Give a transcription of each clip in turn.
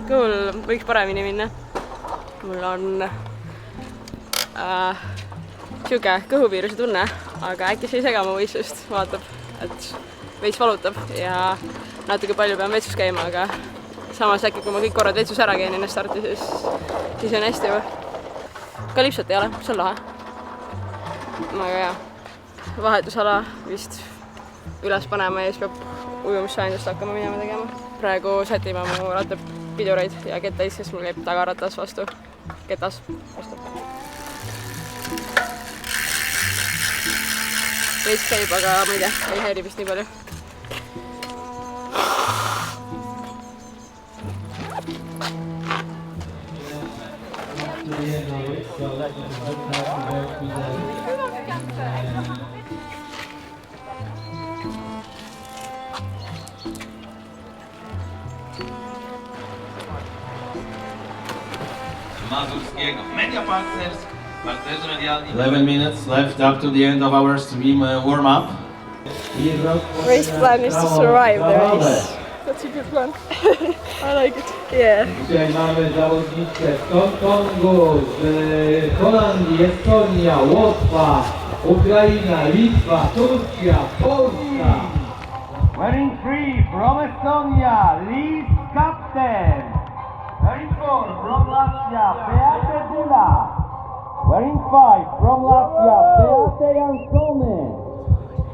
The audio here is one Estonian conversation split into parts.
kõhul võiks paremini minna. Mul on siuke kõhuviiruse tunne, aga äkki see ei sega mu võistlust, vaatab, et veits valutab ja natuke palju pean vetsus käima, aga samas äkki kui ma kõik korrad vetsus ära käin enne starti, siis on hästi juba. Kalipsot ei ole, see on lahe. Aga jah, vahetusala vist üles panema ja siis peab ujumissaendust hakkama minema tegema. Praegu sätima mu rattapidureid ja kettaid, sest mul käib tagaratas vastu. Ketas vastu. Veits käib, aga ma ei tea, ei häiri vist nii palju. Mazurskiego Media Partners, partnerzy medialni. 11 minutes left up to the end of our swim warm-up. Race plan is to survive the race. That's a good plan. I like it. Yeah. Dzisiaj mamy zawodniczkę z Kongo, z Holandii, Estonia, Łotwa, Ukraina, Litwa, Turcja, Polska. Wearing 3 from Estonia, Liz Captain. Wearing 4 from Latvia, Beate Dula. Wearing 5 from Latvia, Beate Jansone.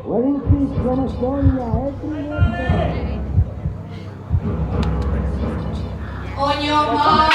Wearing 6 from Estonia, Edri Nette. On your mark.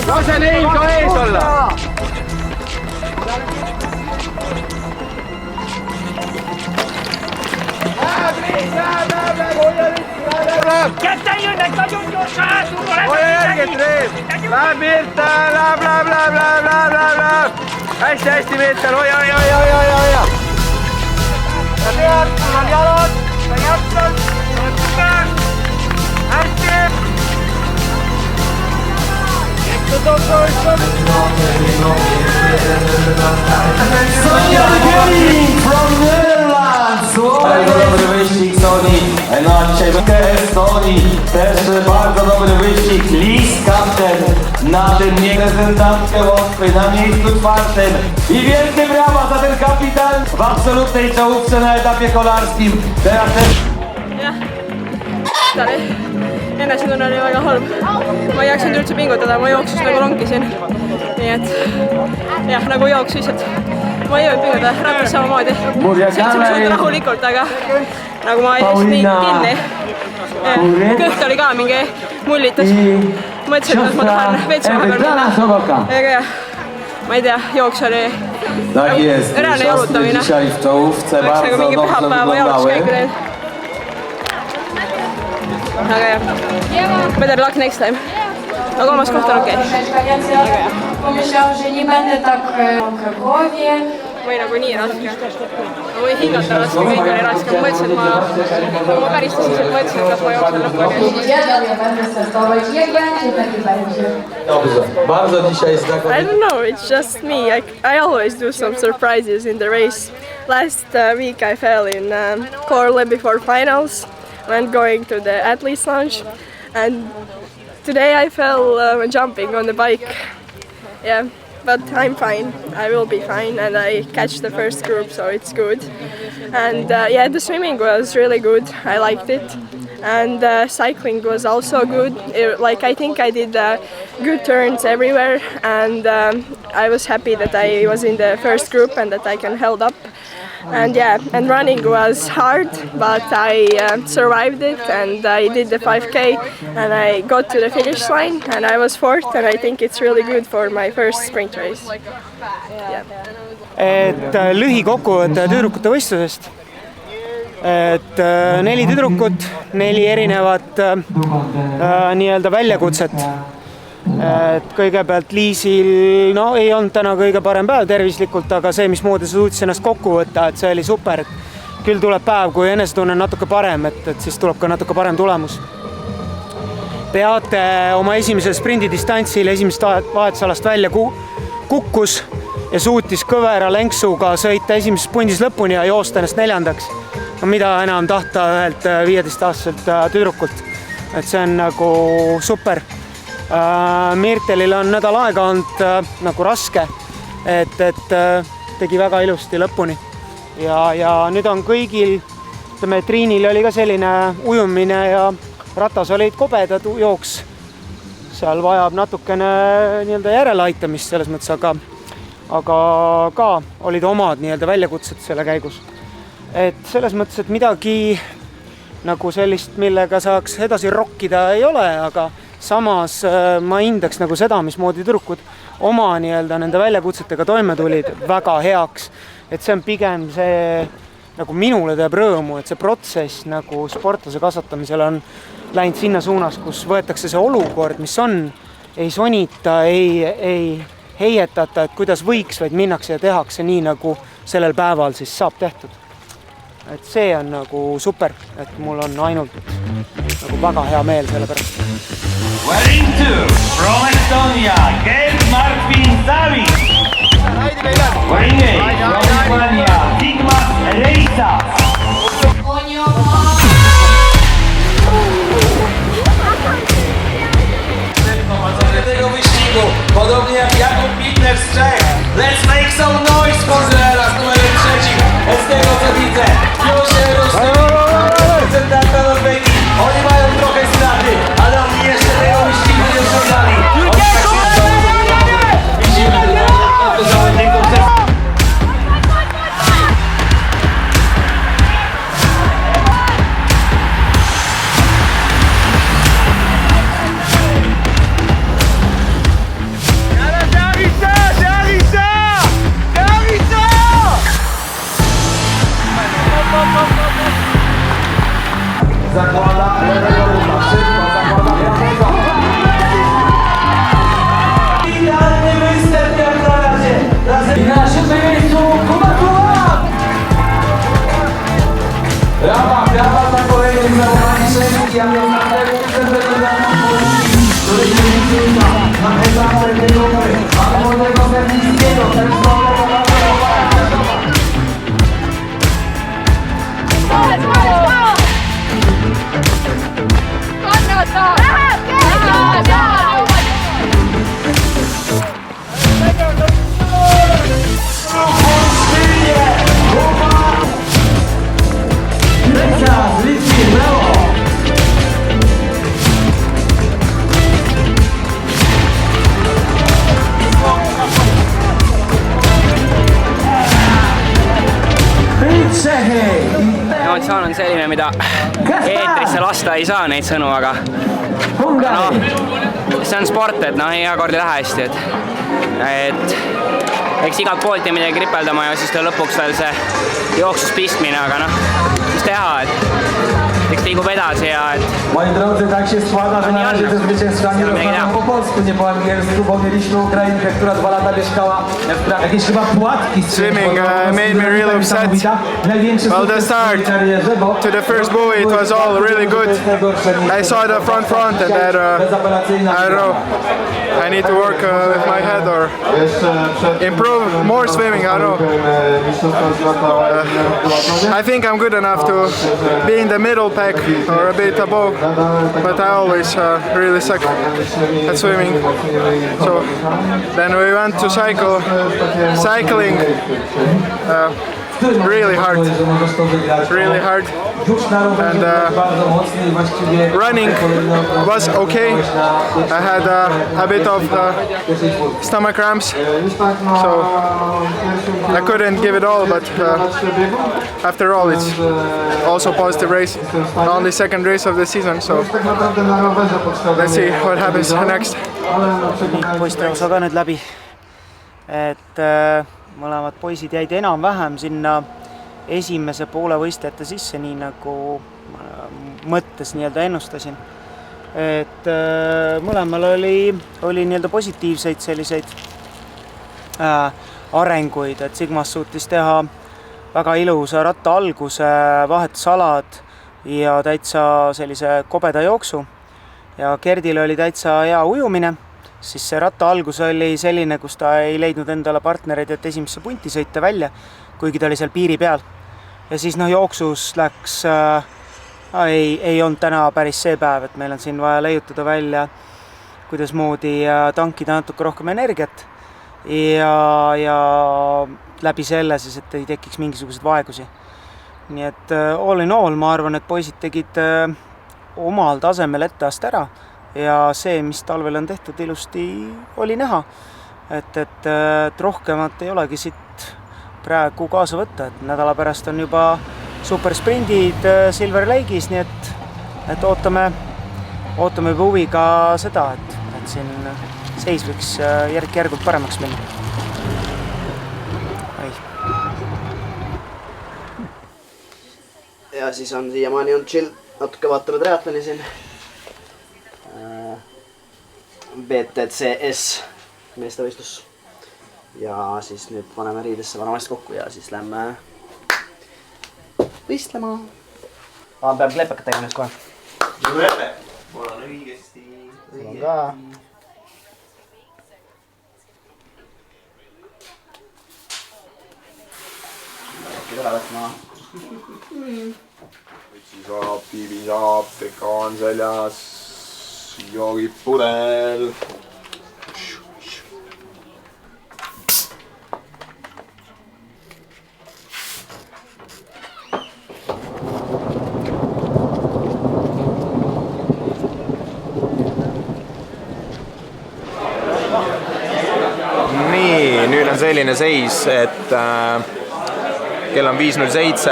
Lase Neilko ees olla! Kätte jönnek nagyon gyorsan átulva! Olyan järget rév! Láb érte! Láb! Hästi méter! Olyan! Tead, sul on jalad! Sa jätkad! Tugev! Hästi! Sonia Gering from Netherlands! Bardzo dobry wyścig Soni na dzisiaj Estonii. Też bardzo dobry wyścig Liz Captain na tym reprezentantkę Łotwy na miejscu 4. I wielkie brawa za ten kapitan w absolutnej czołówce na etapie kolarskim. Teraz też... Enesetunne oli väga halb. Ma ei jaksanud üldse pingutada, ma jooksus nagu lonkisin. Nii et jah, nagu jooks lihtsalt. Ma ei jõudnud pingutada, rattas samamoodi. Sõitsime suht rahulikult, aga nagu ma just nii kinni. Kõht oli ka mingi mullitas. Mõtlesin, et ma tahan vetsu vahepeal minna. Aga jah, ma ei tea, jooks oli reaalne jõulutamine. Oleks nagu mingi pühapäeva jaotuskäiku teinud. Aga jah, better luck next time. Aga kolmas koht on okei. Pomyślałam, że nie będę tak w głowie. Või nagu nii raske. Ma võin hingata raske, kõik oli raske. Ma mõtlesin, et ma päris tõsiselt mõtlesin, et kas ma jooksen lõpuni. Ja będę startować. Jak będzie, taki będzie. Dobrze, bardzo dzisiaj znakomicie. I don't know, it's just me. I always do some surprises in the race. Last week I fell in Corle before finals when going to the athletes lounge. And today I fell jumping on the bike. Yeah, but I'm fine. I will be fine, and I catch the first group, so it's good. And yeah, the swimming was really good. I liked it. And cycling was also good. I think I did good turns everywhere, and I was happy that I was in the first group and that I can held up. And yeah, and running was hard, but I survived it, and I did the 5K, and I got to the finish line, and I was fourth, and I think it's really good for my first sprint race. Yeah. Et lühikokkuvõte tüdrukute võistlusest. Et 4 tüdrukut, 4 erinevat nii-öelda väljakutset. Et kõigepealt Liisil ei olnud täna kõige parem päev tervislikult, aga see, mismoodi sa suutis ennast kokku võtta, et see oli super. Küll tuleb päev, kui enesetunne on natuke parem, et siis tuleb ka natuke parem tulemus. Beate oma esimesel sprindidistantsil esimest vahetusalast välja kukkus ja suutis kõvera lenksuga sõita esimeses pundis lõpuni ja joosta ennast 4. Mida enam tahta ühelt 15-aastaselt tüdrukult. Et see on nagu super. Mirtelil on nädal aega olnud nagu raske, et tegi väga ilusti lõpuni. Ja nüüd on kõigil, Triinil oli ka selline ujumine ja ratas olid kobedad jooks. Seal vajab natukene järeleaitamist selles mõttes, aga ka olid omad väljakutsed selle käigus. Et selles mõttes, et midagi nagu sellist, millega saaks edasi rokkida ei ole, aga samas ma hindaks nagu seda, mismoodi tüdrukud oma nende väljakutsetega toime tulid väga heaks. Et see on pigem see, nagu minule teeb rõõmu, et see protsess nagu sportlase kasvatamisel on läinud sinna suunas, kus võetakse see olukord, mis on, ei sonita, ei heietata, et kuidas võiks, vaid minnakse ja tehakse nii, nagu sellel päeval siis saab tehtud. Et see on nagu super, et mul on ainult nagu väga hea meel selle pärast. Wearing 2 from Estonia, Gerd-Martin Savic. Wearing 8 from Lithuania, Digmas Reisas. Tego wyścigu, podobnie jak Jakub Pitner z Czech. Let's make some noise for teraz numerem 3. Z tego co widzę, już się reprezentanta Norwegii. Oni mają trochę straty, ale oni jeszcze tego wyścigu nie osiągali. Widzimy tylko zawodników. Zakłada lewego rucha, szybko zakłada prawego. Idealny występ jak na razie. I na 7. miejscu Kubakuła! Brawa dla kolejnych zawodników Szewski, a więc na tego który się wyciąga na etapie tej grupy. Mamy młodego Zernickiego, też dobrego Emotsioon on selline, mida eetrisse lasta ei saa neid sõnu, aga see on sport, et iga kord ei lähe hästi, et eks igalt poolt ja midagi kripeldama ja siis lõpuks veel see jooksus pistmine, aga mis teha, et eks liigub edasi ja Moi drodzy, tak się składa, że na razie te zwycięstwa nie rozmawiam po polsku, nie po angielsku, bo mieliśmy Ukrainkę, która 2 lata mieszkała jakieś chyba płatki. Swimming made me really upset. Well, the start to the first buoy, it was all really good. I saw the front and that I don't know, I need to work with my head or improve more swimming, I don't know. I think I'm good enough to be in the middle pack or a bit above, but I always really suck at swimming. So then we went to cycling, really hard, and running was okay. I had a bit of stomach cramps, so I couldn't give it all, but after all it's also positive race, only second race of the season, so let's see what happens next. Poiste osa ka nüüd läbi, et mõlemad poisid jäid enam-vähem sinna esimese poole võistlejate sisse, nii nagu mõttes nii-öelda ennustasin. Et mõlemal oli nii-öelda positiivseid selliseid arenguid, et Sigmas suutis teha väga ilusa ratta alguse, vahetusalad ja täitsa sellise kobeda jooksu. Ja Gerdil oli täitsa hea ujumine, siis see ratta algus oli selline, kus ta ei leidnud endale partnereid, et esimesse punti sõita välja, kuigi ta oli seal piiri peal. Ja siis jooksus läks, ei olnud täna päris see päev, et meil on siin vaja leiutada välja, kuidas moodi tankida natuke rohkem energiat ja läbi selle siis, et ei tekiks mingisuguseid vaegusi. Nii et all in all ma arvan, et poisid tegid omal tasemel etteast ära ja see, mis talvel on tehtud, ilusti oli näha, et rohkemat ei olegi siit praegu kaasa võtta, et nädala pärast on juba supersprindid Silver Lake'is, nii et ootame juba huviga seda, et siin seis võiks järk-järgult paremaks minna. Ja siis on siiamaani chill, natuke vaatame triatloni siin. BTCS meestevõistlus. Ja siis nüüd paneme riidesse varamast kokku ja siis lähme võistlema. Peab klepekat tegema nüüd kohe. Klepe, mul on õigesti. Sul on ka. Äkki tule võtma. Võtsi saab, piibi saab, teka on seljas, joogib pudel. Nii, nüüd on selline seis, et kell on 5.07,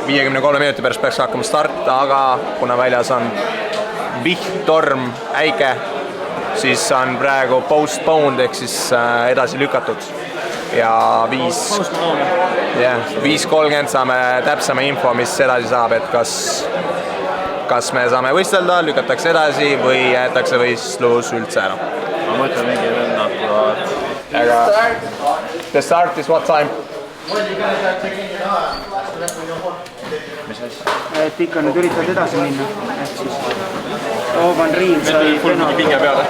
53 minuti pärast peaks hakkama start, aga kuna väljas on vihm, torm, äike, siis on praegu postponed ehk siis edasi lükatud. Ja 5.30 saame täpsema info, mis edasi saab, et kas me saame võistelda, lükatakse edasi või jäetakse võistlus üldse ära. Ma mõtlen mingi vennad tulevad. The start is what time? Et ikka nüüd üritad edasi minna, ehk siis Ovan Riin sai pinge peale.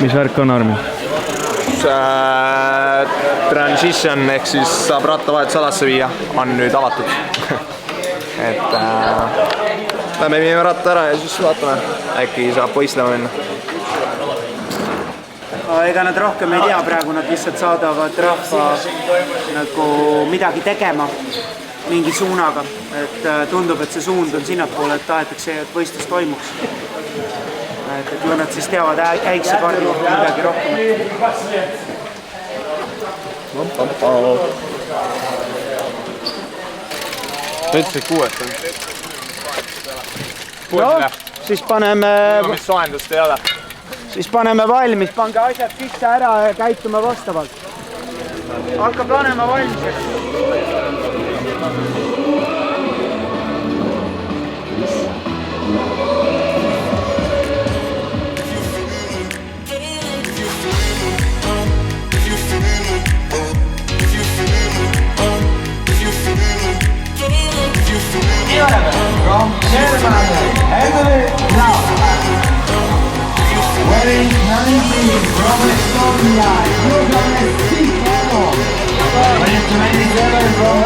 Mis värk on, Armin? Transition ehk siis saab rattavahetusalasse viia, on nüüd avatud. Et lähme viime ratta ära ja siis vaatame, äkki saab võistlema minna. Ega nad rohkem ei tea praegu, nad lihtsalt saadavad rahva nagu midagi tegema mingi suunaga, et tundub, et see suund on sinnapoole, et tahetakse, et võistlus toimuks. Et ju nad siis teavad äiksepardi midagi rohkem. Ta ütles, et 6 on. No, siis paneme... Mis soendust ei ole. Siis paneme valmis, pange asjad sisse ära ja käitume vastavalt. Hakkab panema valmiseks. From Germany, Emily Lau. Wearing 19 from Estonia, Johannes Sikano. Wearing 27 from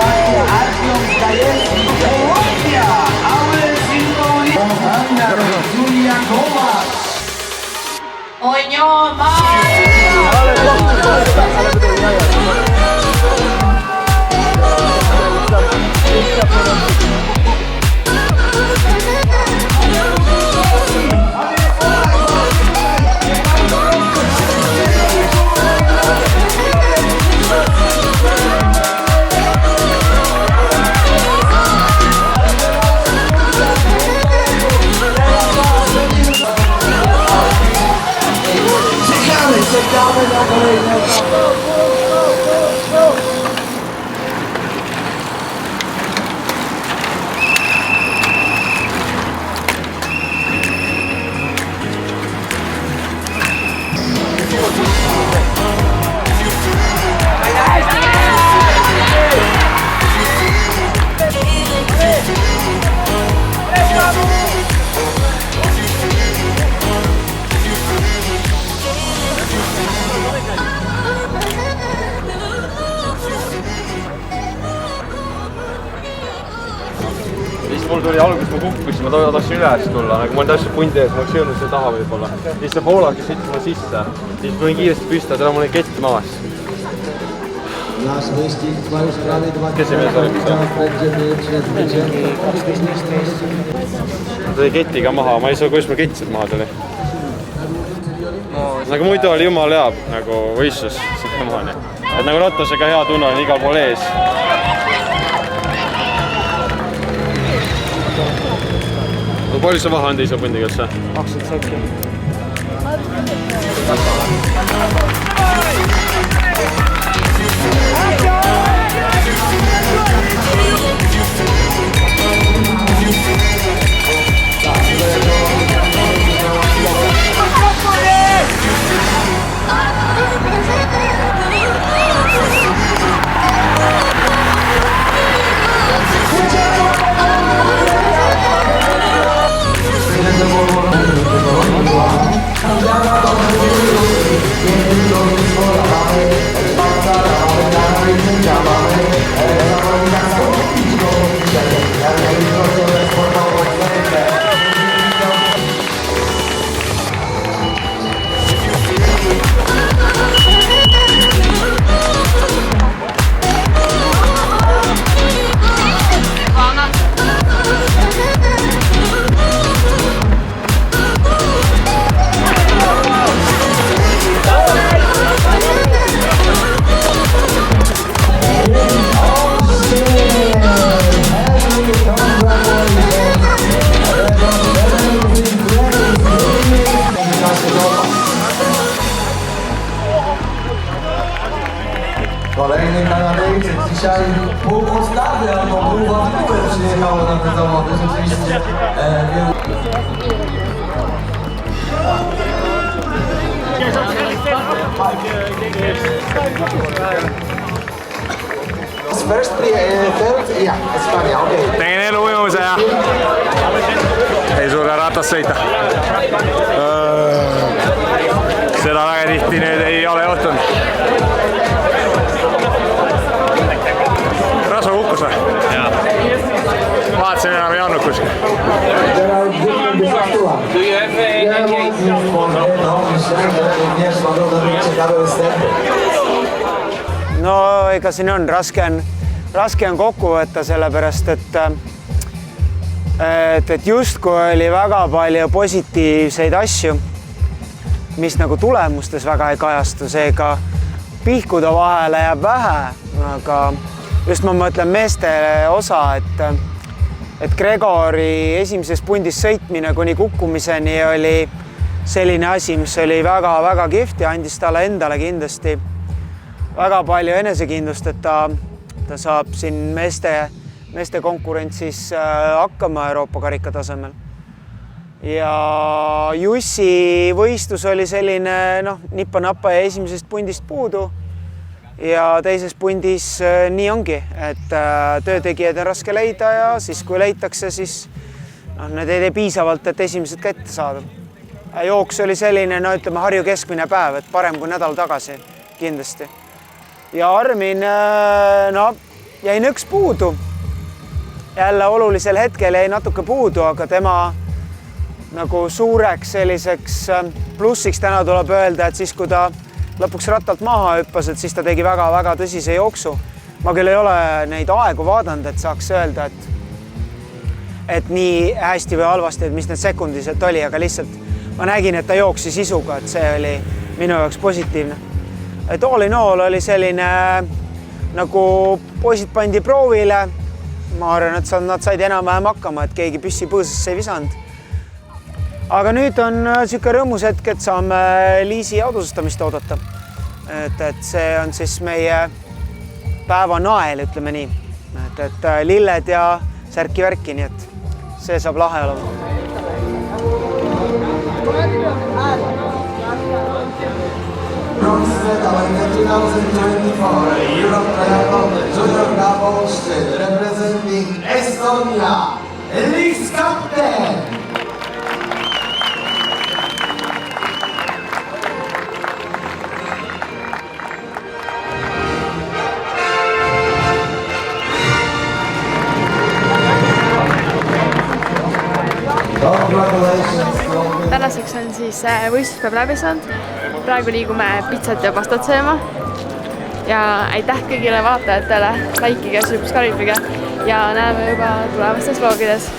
alguses ma kukkusin, ma tahtsin üles tulla, nagu ma olin täpselt pundi ees, ma oleks jõudnud seda taha võib-olla. Siis see poolak, kes võttis ma sisse, siis ma võin kiiresti püstada, täna mul oli kett maas. Kes ei mees oli? Ta oli ketiga maha, ma ei saa, kuidas ma ketsid maha tuli. Nagu muidu oli jumal hea nagu võistlus siiamaani. Et nagu rattasega hea tunne on igal pool ees. Palju sa vahe on teise pundiga üldse? 20 sekki. Kolejny Kanadyjczyk dzisiaj półpostawny albo półwodniły przyjechało na te zawody. Rzeczywiście First third, yeah, Espanja, okei. Tegin elu ujumuse ja ei suuda ratas sõita. Seda väga tihti nüüd ei ole juhtunud. Rasva kukkus või? Jaa. Vaatasin enam ei andnud kuskil. No ega siin on, raske on kokku võtta, sellepärast et justkui oli väga palju positiivseid asju, mis nagu tulemustes väga ei kajastu, seega pihkuda vahele jääb vähe, aga just ma mõtlen meeste osa, et Gregori esimeses pundis sõitmine kuni kukkumiseni oli selline asi, mis oli väga-väga kihvt ja andis talle endale kindlasti väga palju enesekindlust, et ta saab siin meeste konkurentsis hakkama Euroopa karika tasemel. Ja Jussi võistlus oli selline nippa-nappa ja esimesest pundist puudu. Ja teises pundis nii ongi, et töötegijaid on raske leida ja siis kui leitakse, siis need ei tee piisavalt, et esimesed kätte saada. Jooks oli selline, ütleme, Harju keskmine päev, et parem kui nädal tagasi kindlasti. Ja Armin jäi nõks puudu. Jälle olulisel hetkel jäi natuke puudu, aga tema nagu suureks selliseks plussiks täna tuleb öelda, et siis kui ta lõpuks rattalt maha hüppas, et siis ta tegi väga-väga tõsise jooksu. Ma küll ei ole neid aegu vaadanud, et saaks öelda, et nii hästi või halvasti, et mis need sekundised oli, aga lihtsalt ma nägin, et ta jooksis isuga, et see oli minu jaoks positiivne. Et all in all oli selline, nagu poisid pandi proovile, ma arvan, et nad said enam-vähem hakkama, et keegi püssi põõsasse ei visanud. Aga nüüd on siuke rõõmus hetk, et saame Liisi autosustamist oodata. Et see on siis meie päeva nael, ütleme nii. Et lilled ja särki-värki, nii et see saab lahe olema. Bronze medal in the 2024 Europe Triathlon Junior Doubles representing Estonia, Liis Kapten. tänaseks on siis võistluspäev läbi saanud. Praegu liigume pitsat ja pastat sööma. Ja aitäh kõigile vaatajatele, likeige, subscribe'ige ja näeme juba tulevastes vlogides.